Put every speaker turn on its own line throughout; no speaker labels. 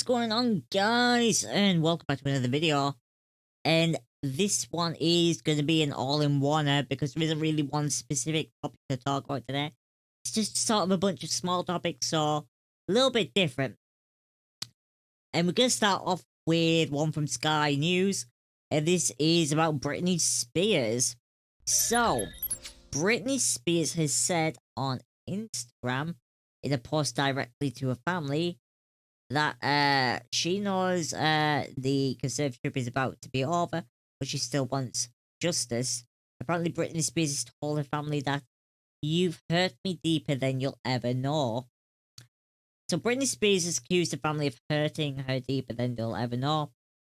going on, guys? And welcome back to another video. And this one is going to be an all-in-one because there isn't really one specific topic to talk about today. It's just sort of a bunch of small topics, so a little bit different. And we're going to start off with one from Sky News. And this is about Britney Spears. So, Britney Spears has said on Instagram, in a post directly to her family, that she knows the conservatorship is about to be over, but she still wants justice. Apparently, Britney Spears has told her family that you've hurt me deeper than you'll ever know. So Britney Spears has accused the family of hurting her deeper than they'll ever know,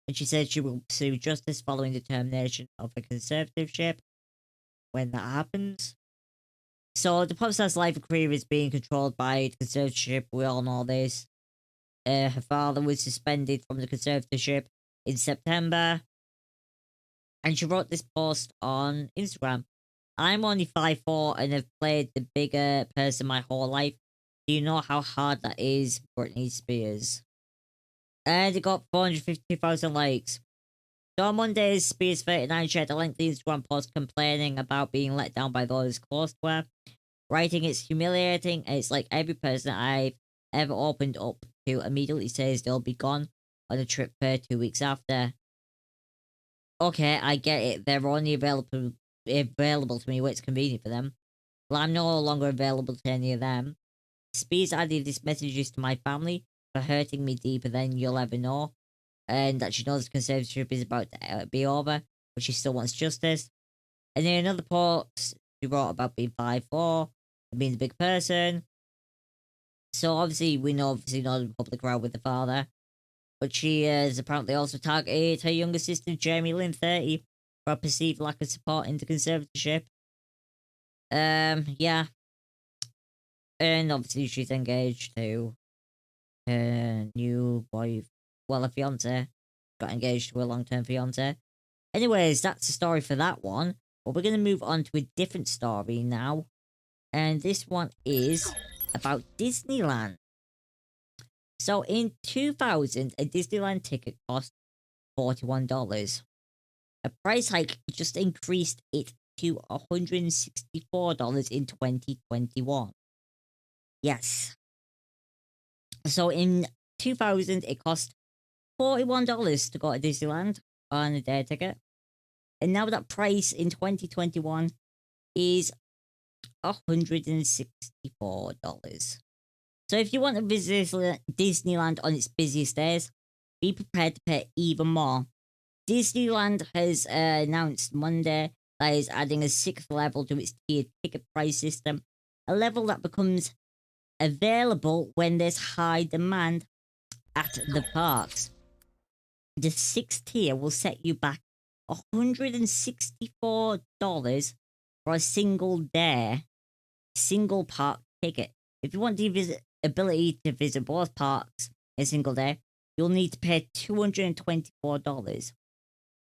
and she said she will pursue justice following the termination of her conservatorship when that happens. So the pop star's life and career is being controlled by the conservatorship. We all know this. Her father was suspended from the conservatorship in September. And she wrote this post on Instagram. I'm only 5'4" and have played the bigger person my whole life. Do you know how hard that is, Britney Spears? And it got 452,000 likes. So on Monday, Spears 39 shared a lengthy Instagram post complaining about being let down by those close to her. Writing, it's humiliating, and it's like every person I've ever opened up to immediately says they'll be gone on a trip for 2 weeks after. Okay, I get it. They're only available to me when it's convenient for them. Well, I'm no longer available to any of them. Spears added this message is to my family for hurting me deeper than you'll ever know, and that she knows the conservatorship is about to be over, but she still wants justice. And in another post, she wrote about being 5'4" and being the big person. So obviously we know not in public row with the father, but she has apparently also targeted her younger sister Jamie Lynn 30 for a perceived lack of support in the conservatorship. Yeah. And obviously she's engaged to her new boy, well, a fiance. Got engaged to a long-term fiance. Anyways, that's the story for that one. But we're going to move on to a different story now. And this one is about Disneyland. So in 2000, a Disneyland ticket cost $41. A price hike just increased it to $164 in 2021. Yes. So in 2000, it cost $41 to go to Disneyland on a day ticket. And now that price in 2021 is $164. So if you want to visit Disneyland on its busiest days, be prepared to pay even more. Disneyland has announced Monday that it's adding a sixth level to its tiered ticket price system, a level that becomes available when there's high demand at the parks. The sixth tier will set you back $164 for a single day, single park ticket. If you want the ability to visit both parks in a single day, you'll need to pay $224.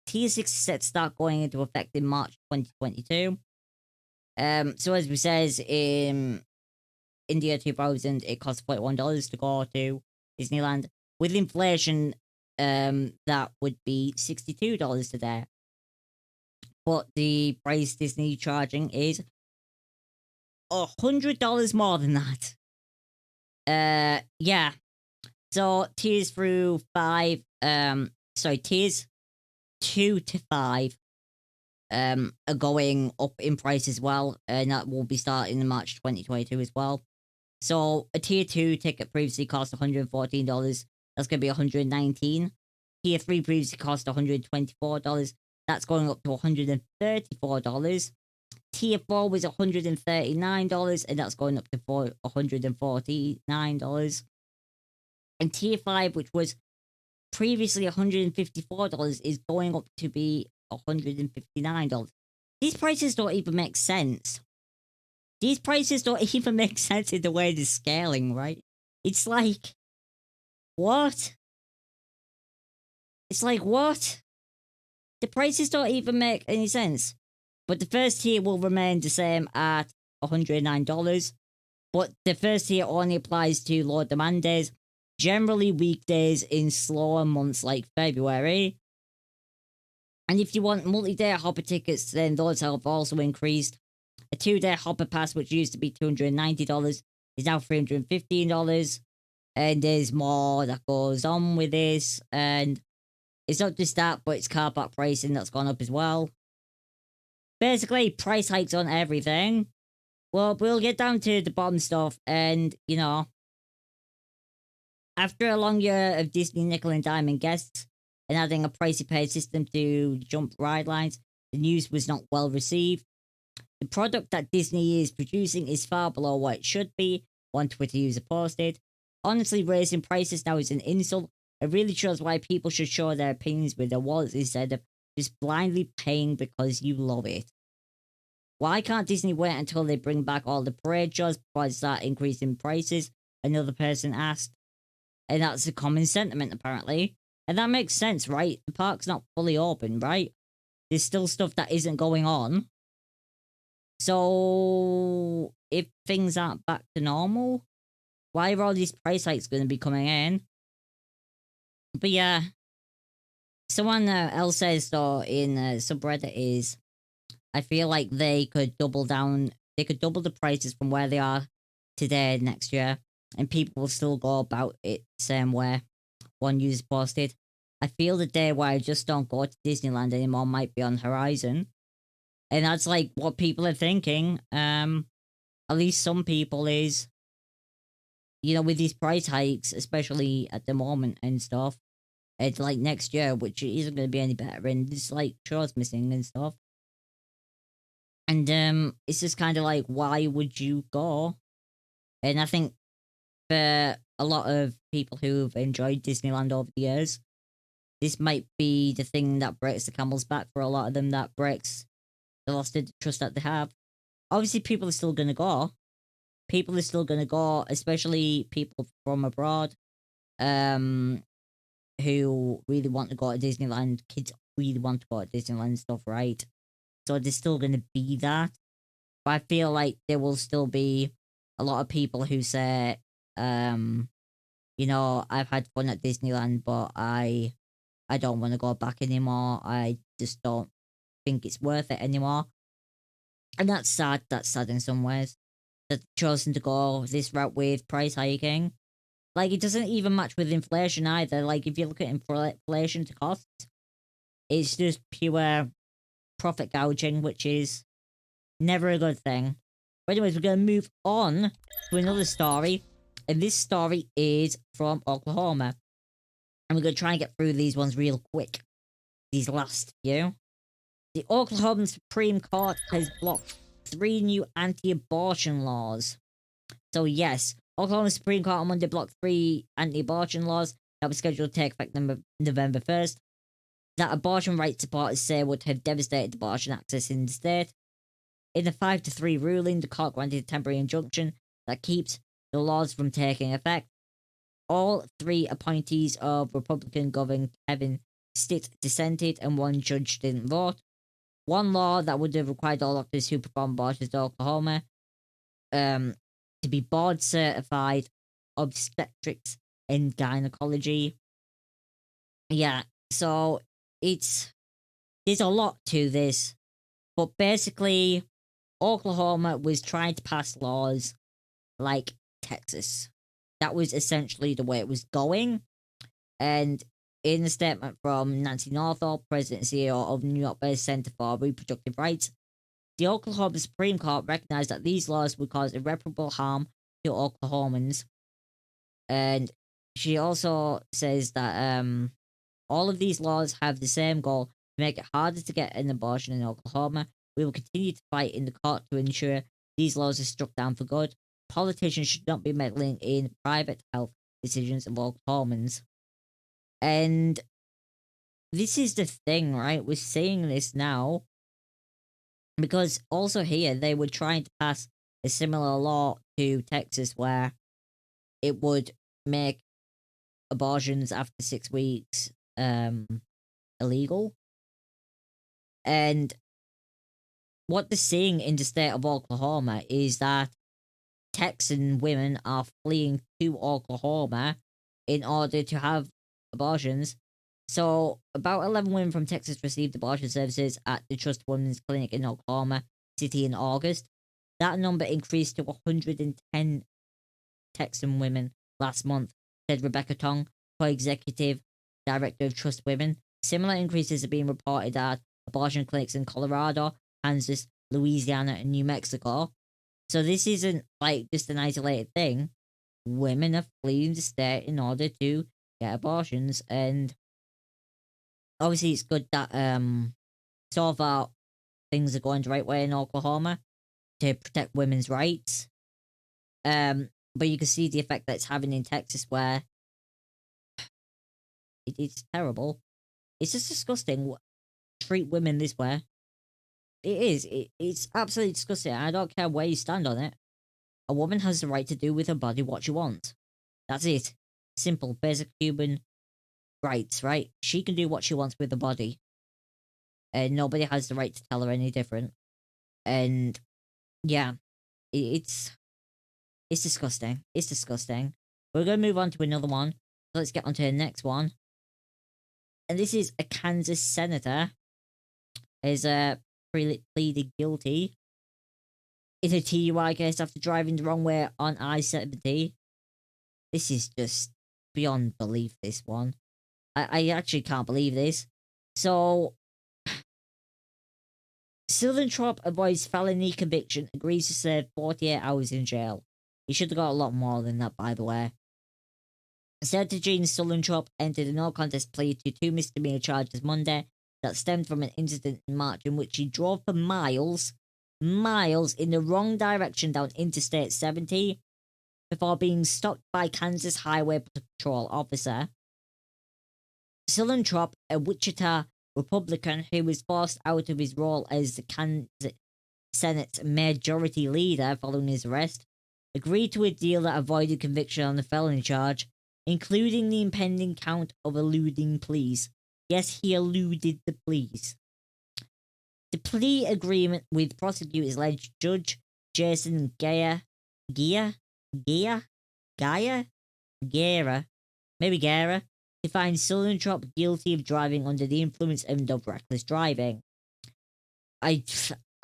Tier 6 is set to start going into effect in March 2022. So as we says, in the year 2000, it cost $41 to go to Disneyland. With inflation, that would be $62 today. But the price Disney charging is $100 more than that. Yeah. So tiers through 5, tiers 2 to 5 are going up in price as well, and that will be starting in March 2022 as well. So a tier 2 ticket previously cost $114. That's going to be $119. Tier 3 previously cost $124. That's going up to $134. Tier 4 was $139, and that's going up to $149. And Tier 5, which was previously $154, is going up to be $159. These prices don't even make sense. These prices don't even make sense in the way they're scaling, right? It's like, what? It's like, what? The prices don't even make any sense. But the first tier will remain the same at $109. But the first tier only applies to low demand days. generally weekdays in slower months like February. And if you want multi-day hopper tickets, then those have also increased. A 2-day hopper pass, which used to be $290, is now $315. And there's more that goes on with this. And it's not just that, but it's car park pricing that's gone up as well. Basically, price hikes on everything. Well, we'll get down to the bottom stuff. And, after a long year of Disney nickel and diamond guests and adding a pricey paid system to jump ride lines, the news was not well received. The product that Disney is producing is far below what it should be, one Twitter user posted. Honestly, raising prices now is an insult. It really shows why people should show their opinions with their wallets instead of just blindly paying because you love it. Why can't Disney wait until they bring back all the parade shows before they start increasing prices? Another person asked. And that's a common sentiment, apparently. And that makes sense, right? The park's not fully open, right? There's still stuff that isn't going on. So, if things aren't back to normal, why are all these price hikes going to be coming in? But yeah, someone else says, though, in subreddit is, I feel like they could double the prices from where they are today next year, and people will still go about it the same way. One user posted, I feel the day where I just don't go to Disneyland anymore might be on the horizon. And that's like what people are thinking. At least some people is, with these price hikes, especially at the moment and stuff, it's like next year, which isn't going to be any better, and there's like shows missing and stuff. And it's just kind of like, why would you go? And I think for a lot of people who've enjoyed Disneyland over the years, this might be the thing that breaks the camel's back for a lot of them, that breaks the lost trust that they have. Obviously, people are still going to go. People are still going to go, especially people from abroad who really want to go to Disneyland. Kids really want to go to Disneyland and stuff, right? So there's still going to be that. But I feel like there will still be a lot of people who say, I've had fun at Disneyland, but I don't want to go back anymore. I just don't think it's worth it anymore. And that's sad. That's sad in some ways. That they've chosen to go this route with price hiking. Like, it doesn't even match with inflation either. Like, if you look at inflation to costs, it's just pure profit gouging, which is never a good thing. But anyways, we're going to move on to another story. And this story is from Oklahoma. And we're going to try and get through these ones real quick. These last few. The Oklahoma Supreme Court has blocked 3 new anti-abortion laws. So yes, Oklahoma Supreme Court on Monday blocked 3 anti-abortion laws that were scheduled to take effect November 1st. That abortion rights supporters say would have devastated abortion access in the state. In a 5-3 ruling, the court granted a temporary injunction that keeps the laws from taking effect. All 3 appointees of Republican Governor Kevin Stitt dissented and 1 judge didn't vote. One law that would have required all doctors who perform abortions in Oklahoma to be board certified obstetrics and gynecology. Yeah, so there's a lot to this, but basically Oklahoma was trying to pass laws like Texas. That was essentially the way it was going. And in a statement from Nancy Northup, President and CEO of New York-based Center for Reproductive Rights, the Oklahoma Supreme Court recognized that these laws would cause irreparable harm to Oklahomans. And she also says that all of these laws have the same goal, to make it harder to get an abortion in Oklahoma. We will continue to fight in the court to ensure these laws are struck down for good. Politicians should not be meddling in private health decisions of Oklahomans. And this is the thing, right? We're seeing this now because also here they were trying to pass a similar law to Texas where it would make abortions after 6 weeks illegal. And what they're seeing in the state of Oklahoma is that Texan women are fleeing to Oklahoma in order to have abortions. So, about 11 women from Texas received abortion services at the Trust Women's Clinic in Oklahoma City in August. That number increased to 110 Texan women last month, said Rebecca Tong, co-executive director of Trust Women. Similar increases are being reported at abortion clinics in Colorado, Kansas, Louisiana, and New Mexico. So this isn't like just an isolated thing. Women are fleeing the state in order to get abortions, and obviously it's good that so far things are going the right way in Oklahoma to protect women's rights. But you can see the effect that it's having in Texas, where it's terrible. It's just disgusting. Treat women this way. It is. It's absolutely disgusting. I don't care where you stand on it. A woman has the right to do with her body what she wants. That's it. Simple, basic human rights, right? She can do what she wants with her body. And nobody has the right to tell her any different. And yeah, it's disgusting. It's disgusting. We're going to move on to another one. So let's get on to the next one. And this is a Kansas senator is pleaded guilty in a TUI case after driving the wrong way on I-70. This is just beyond belief, this one. I actually can't believe this. So, Suellentrop avoids felony conviction, agrees to serve 48 hours in jail. He should have got a lot more than that, by the way. Senator Gene Suellentrop entered a no-contest plea to 2 misdemeanor charges Monday that stemmed from an incident in March in which he drove for miles in the wrong direction down Interstate 70 before being stopped by Kansas Highway Patrol officer. Suellentrop, a Wichita Republican who was forced out of his role as the Kansas Senate's majority leader following his arrest, agreed to a deal that avoided conviction on the felony charge, including the impending count of eluding pleas. Yes, he eluded the pleas. The plea agreement with prosecutors led Judge Jason Guerra, to find Suellentrop guilty of driving under the influence and of reckless driving. I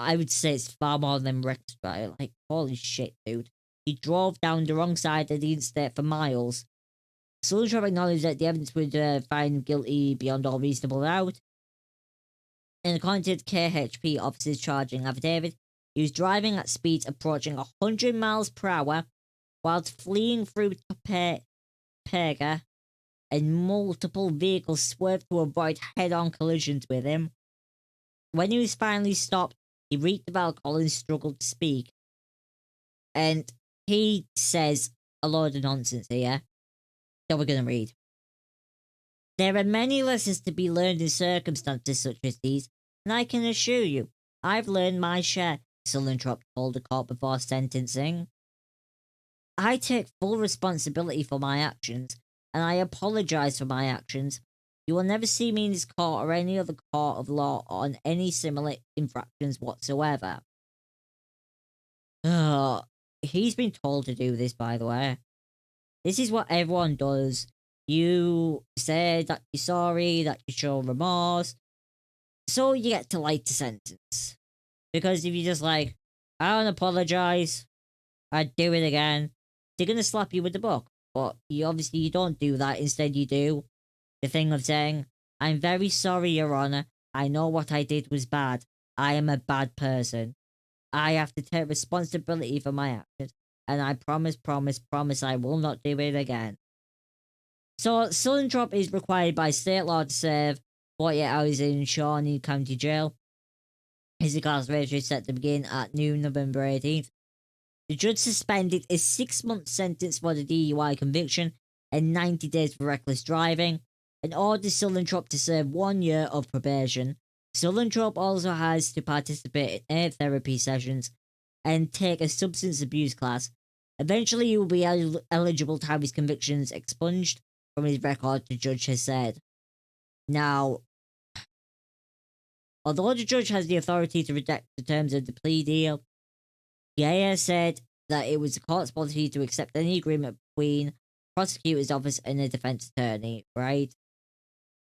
would say it's far more than reckless driving. Like, holy shit, dude. He drove down the wrong side of the interstate for miles. Suellentrop acknowledged that the evidence would find him guilty beyond all reasonable doubt. And according to the KHP officer's charging affidavit, he was driving at speeds approaching 100 miles per hour whilst fleeing through Topeka, and multiple vehicles swerved to avoid head-on collisions with him. When he was finally stopped, he reeked of alcohol and struggled to speak. And he says a load of nonsense here that we're going to read. There are many lessons to be learned in circumstances such as these, and I can assure you, I've learned my share, Suellentrop told the court before sentencing. I take full responsibility for my actions, and I apologise for my actions. You will never see me in this court or any other court of law on any similar infractions whatsoever. He's been told to do this, by the way. This is what everyone does. You say that you're sorry, that you show remorse, so you get to lighter sentence. Because if you're just like, I don't apologise, I'd do it again, they're going to slap you with the book. But you don't do that. Instead, you do the thing of saying, I'm very sorry, Your Honour. I know what I did was bad. I am a bad person. I have to take responsibility for my actions. And I promise I will not do it again. So, Suellentrop is required by state law to serve 48 hours in Shawnee County Jail. His incarceration is set to begin at noon November 18th. The judge suspended a 6-month sentence for the DUI conviction and 90 days for reckless driving, and ordered Suellentrop to serve 1 year of probation. Suellentrop also has to participate in 8 therapy sessions and take a substance abuse class. Eventually, he will be eligible to have his convictions expunged from his record, the judge has said. Now, although the judge has the authority to reject the terms of the plea deal, Gaia said that it was the court's policy to accept any agreement between prosecutor's office and a defense attorney, right?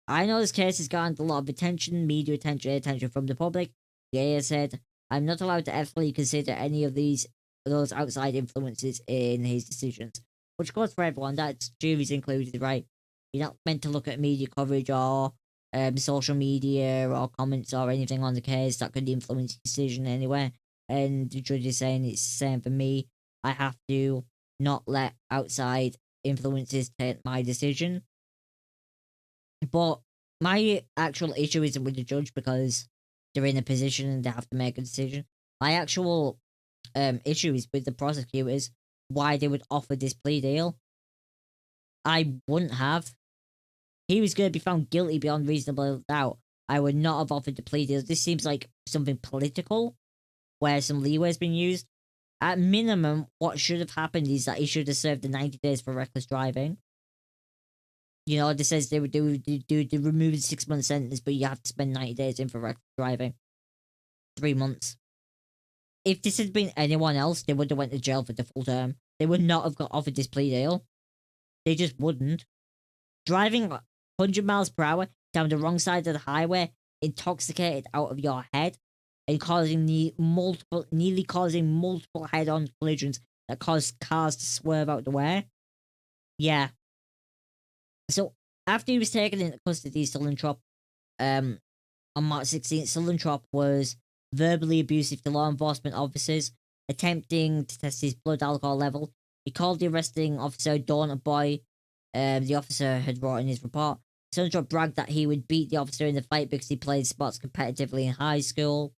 I know this case has garnered a lot of attention, media attention from the public. The AA said, I'm not allowed to ethically consider any of those outside influences in his decisions. Which goes for everyone, that's juries included, right? You're not meant to look at media coverage or social media or comments or anything on the case that could influence your decision anyway. And the judge is saying it's the same for me. I have to not let outside influences take my decision. But my actual issue isn't with the judge because they're in a position and they have to make a decision. My actual issue is with the prosecutors, why they would offer this plea deal. I wouldn't have. He was going to be found guilty beyond reasonable doubt. I would not have offered the plea deal. This seems like something political, where some leeway has been used. At minimum, what should have happened is that he should have served the 90 days for reckless driving. You know, this says they remove the 6-month sentence, but you have to spend 90 days in for reckless driving. 3 months. If this had been anyone else, they would have went to jail for the full term. They would not have got offered this plea deal. They just wouldn't. Driving 100 miles per hour down the wrong side of the highway, intoxicated out of your head, and nearly causing multiple head-on collisions that caused cars to swerve out the way. Yeah. So, after he was taken into custody, Suellentrop, on March 16th, Suellentrop was verbally abusive to law enforcement officers, attempting to test his blood alcohol level. He called the arresting officer Dawn a boy. The officer had wrote in his report. Suellentrop bragged that he would beat the officer in the fight because he played sports competitively in high school.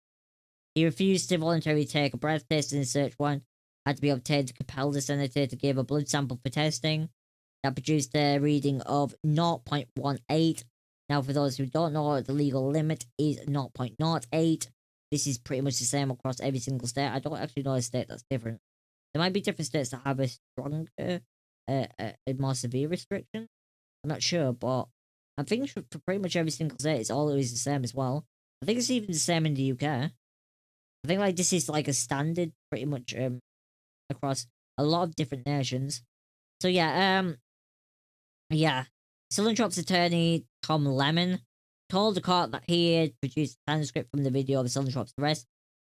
He refused to voluntarily take a breath test, and a search warrant had to be obtained to compel the senator to give a blood sample for testing. That produced a reading of 0.18. Now, for those who don't know, the legal limit is 0.08. This is pretty much the same across every single state. I don't actually know a state that's different. There might be different states that have a stronger, a more severe restriction. I'm not sure, but I think for pretty much every single state, it's always the same as well. I think it's even the same in the UK. I think like this is like a standard pretty much across a lot of different nations. So yeah, Suellentrop's attorney, Tom Lemon, told the court that he had produced a transcript from the video of Suellentrop's arrest.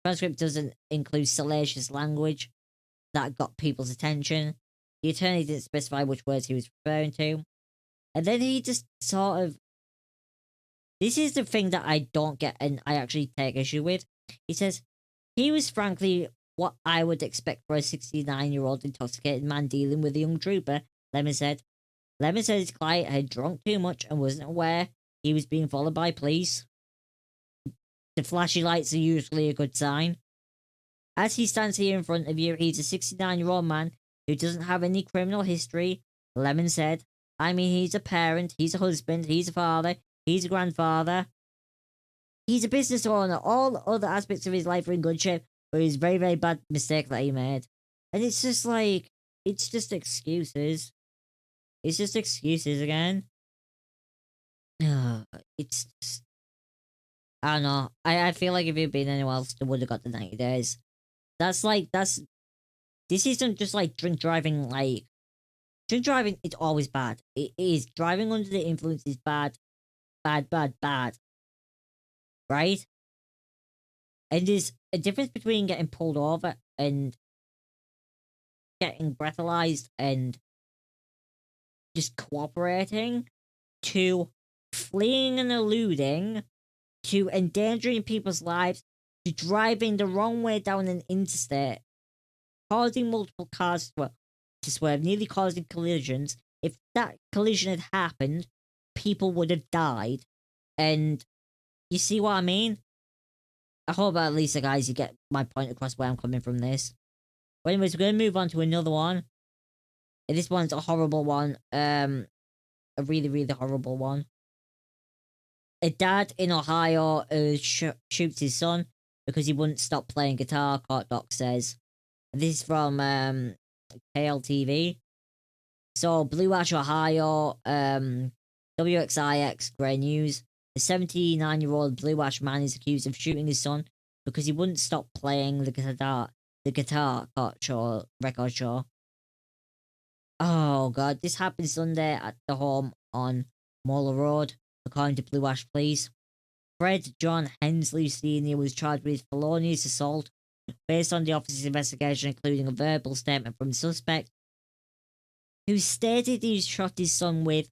The transcript doesn't include salacious language that got people's attention. The attorney didn't specify which words he was referring to. And then he just sort of... This is the thing that I don't get and I actually take issue with. He says, he was frankly what I would expect for a 69-year-old intoxicated man dealing with a young trooper, Lemon said. Lemon said his client had drunk too much and wasn't aware he was being followed by police. The flashy lights are usually a good sign. As he stands here in front of you, he's a 69-year-old man who doesn't have any criminal history, Lemon said. I mean, he's a parent, he's a husband, he's a father, he's a grandfather. He's a business owner. All other aspects of his life are in good shape, but it's a very, very bad mistake that he made. And it's just like, it's just excuses. It's just excuses again. It's just, I don't know. I feel like if it'd been anyone else, they would have got the 90 days. This isn't just like drink driving, like, drink driving is always bad. It is. Driving under the influence is bad. Bad, bad, bad. Right? And there's a difference between getting pulled over and getting breathalyzed and just cooperating to fleeing and eluding to endangering people's lives to driving the wrong way down an interstate, causing multiple cars to swerve, nearly causing collisions. If that collision had happened, people would have died. And you see what I mean? I hope at least, guys, you get my point across where I'm coming from this. But anyways, we're going to move on to another one. And this one's a horrible one. A really, really horrible one. A dad in Ohio shoots his son because he wouldn't stop playing guitar, court doc says. This is from KLTV. So, Blue Ash, Ohio, WXIX, Grey News. The 79-year-old Blue Ash man is accused of shooting his son because he wouldn't stop playing the guitar record show. Oh god, this happened Sunday at the home on Muller Road, according to Blue Ash Police. Fred John Hensley Sr. was charged with felonious assault based on the officer's investigation, including a verbal statement from the suspect, who stated he shot his son with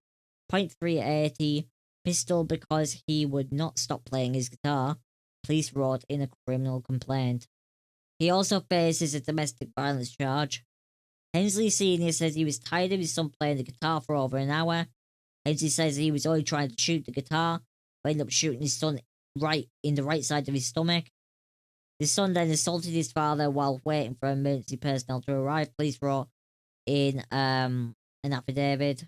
.380 pistol because he would not stop playing his guitar, police wrote in a criminal complaint. He also faces a domestic violence charge. Hensley Sr. says he was tired of his son playing the guitar for over an hour. Hensley says he was only trying to shoot the guitar, but ended up shooting his son right in the right side of his stomach. His son then assaulted his father while waiting for emergency personnel to arrive, police wrote in an affidavit.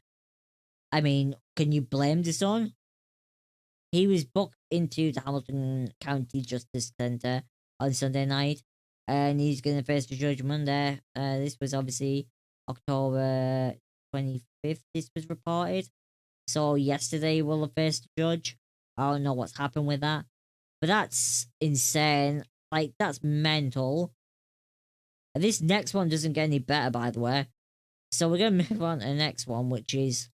I mean, can you blame the son? He was booked into the Hamilton County Justice Center on Sunday night, and he's going to face the judge Monday. This was obviously October 25th, this was reported. So yesterday we'll have faced the judge. I don't know what's happened with that. But that's insane. Like, that's mental. And this next one doesn't get any better, by the way. So we're going to move on to the next one, which is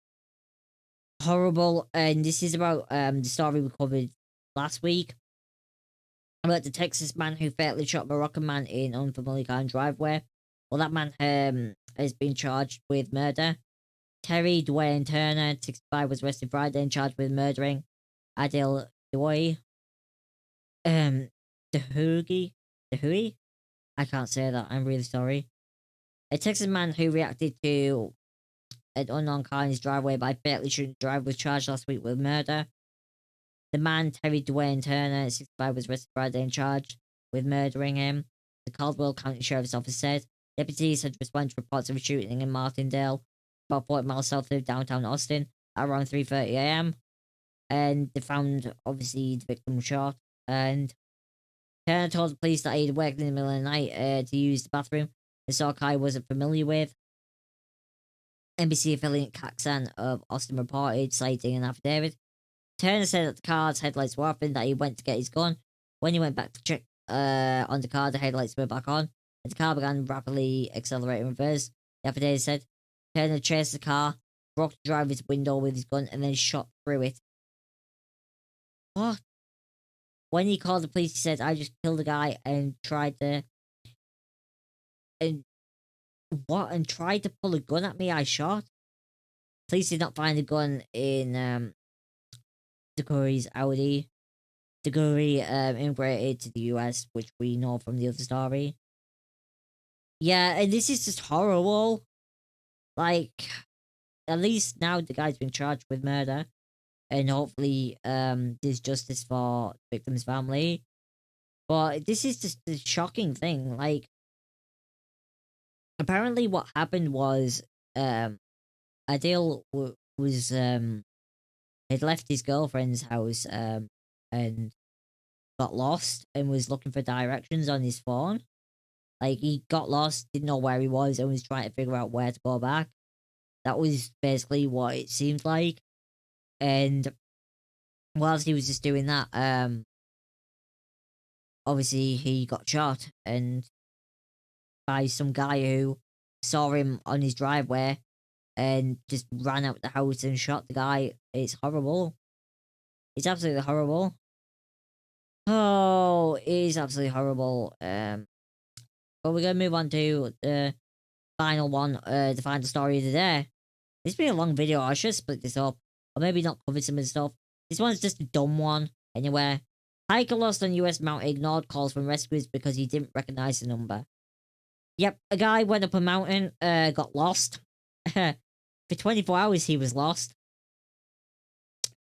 horrible. And this is about the story we covered last week. About the Texas man who fatally shot a Moroccan man in unfamiliar car driveway. Well, that man has been charged with murder. Terry Dwayne Turner, 65, was arrested Friday and charged with murdering Adil Dewey. Dehuey? I can't say that, I'm really sorry. A Texas man who reacted to an unknown car in his driveway by fatally shooting the driver was charged last week with murder. The man, Terry Dwayne Turner, 65, was arrested Friday and charged with murdering him. The Caldwell County Sheriff's Office said deputies had responded to reports of a shooting in Martindale, about 40 miles south of downtown Austin, at around 3:30 a.m. And they found, obviously, the victim shot. And Turner told the police that he'd worked in the middle of the night to use the bathroom, the Sokai wasn't familiar with. NBC affiliate Kaxan of Austin reported, citing an affidavit. Turner said that the car's headlights were off and that he went to get his gun. When he went back to check on the car, the headlights were back on, and the car began rapidly accelerating in reverse. The affidavit said Turner chased the car, broke the driver's window with his gun, and then shot through it. What? When he called the police, he said, I just killed a guy and tried to... And what? And tried to pull a gun at me, I shot? Police did not find the gun in DeCurry's Audi. DeCurry immigrated to the US, which we know from the other story. Yeah, and this is just horrible. Like, at least now the guy's been charged with murder. And hopefully there's justice for the victim's family. But this is just a shocking thing. Like, apparently what happened was Adil was had left his girlfriend's house and got lost and was looking for directions on his phone. Like, he got lost, didn't know where he was, and was trying to figure out where to go back. That was basically what it seemed like. And whilst he was just doing that, obviously he got shot and by some guy who saw him on his driveway and just ran out the house and shot the guy. It's horrible. It's absolutely horrible. Oh, it is absolutely horrible. But we're gonna move on to the final one, the final story of the day. It's been a long video. I should split this up, or maybe not cover some of the stuff. This one's just a dumb one. Anyway, hiker lost on US mountain ignored calls from rescuers because he didn't recognize the number. Yep, a guy went up a mountain, got lost. For 24 hours he was lost.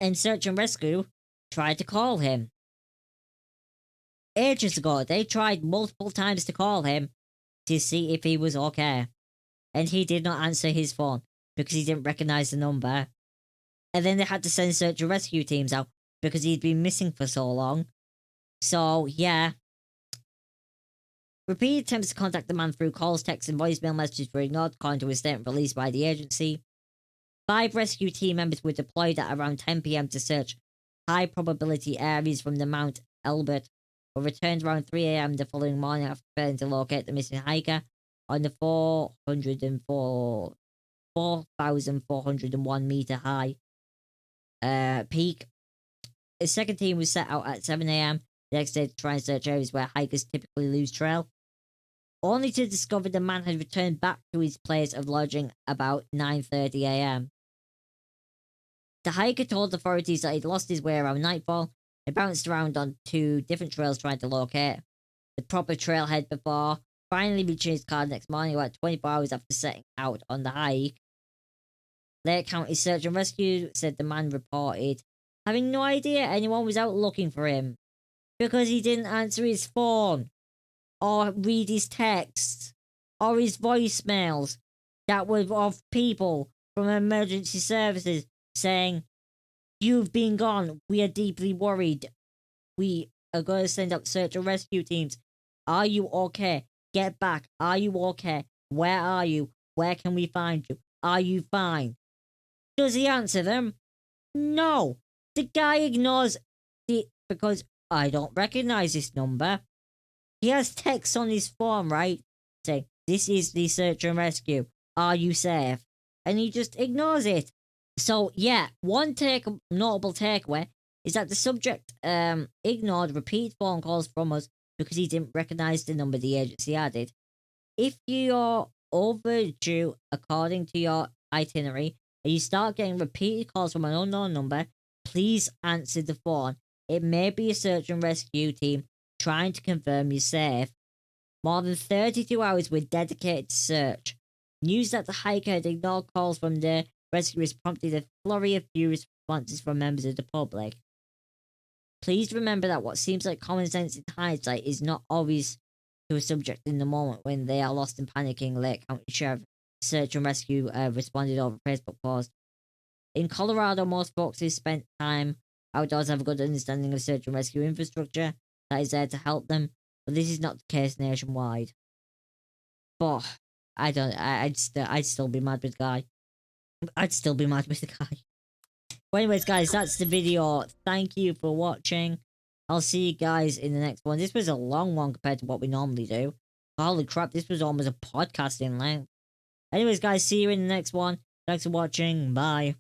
And search and rescue tried to call him. Ages ago, they tried multiple times to call him to see if he was okay. And he did not answer his phone because he didn't recognize the number. And then they had to send search and rescue teams out because he'd been missing for so long. So, yeah. Repeated attempts to contact the man through calls, texts, and voicemail messages were ignored, according to a statement released by the agency. 5 rescue team members were deployed at around 10 p.m. to search high-probability areas from the Mount Elbert, but returned around 3 a.m. the following morning after failing to locate the missing hiker on the 404 4,401 meter high peak. The second team was set out at 7 a.m. the next day to try and search areas where hikers typically lose trail, only to discover the man had returned back to his place of lodging about 9:30 a.m. The hiker told authorities that he'd lost his way around nightfall and bounced around on 2 different trails trying to locate the proper trailhead before finally reaching his car next morning about 24 hours after setting out on the hike. Lake County Search and Rescue said the man reported having no idea anyone was out looking for him because he didn't answer his phone or read his texts or his voicemails that were of people from emergency services saying, "You've been gone. We are deeply worried. We are going to send up search and rescue teams. Are you okay? Get back. Are you okay? Where are you? Where can we find you? Are you fine?" Does he answer them? No. The guy ignores it because I don't recognize this number. He has text on his phone, right? Saying, "This is the search and rescue. Are you safe?" And he just ignores it. So, yeah, one notable takeaway is that the subject ignored repeat phone calls from us because he didn't recognize the number the agency added. If you're overdue according to your itinerary and you start getting repeated calls from an unknown number, please answer the phone. It may be a search and rescue team trying to confirm you're safe. More than 32 hours were dedicated to search. News that the hiker had ignored calls from the rescuers prompted a flurry of furious responses from members of the public. Please remember that what seems like common sense in hindsight is not always to a subject in the moment when they are lost and panicking. Lake County Sheriff Search and Rescue responded over Facebook post. In Colorado, most folks who spent time outdoors have a good understanding of search and rescue infrastructure that is there to help them, but this is not the case nationwide. But I'd still be mad with the guy. I'd still be mad with the guy. But anyways, guys, that's the video. Thank you for watching. I'll see you guys in the next one. This was a long one compared to what we normally do. Holy crap, this was almost a podcast in length. Anyways, guys, see you in the next one. Thanks for watching. Bye.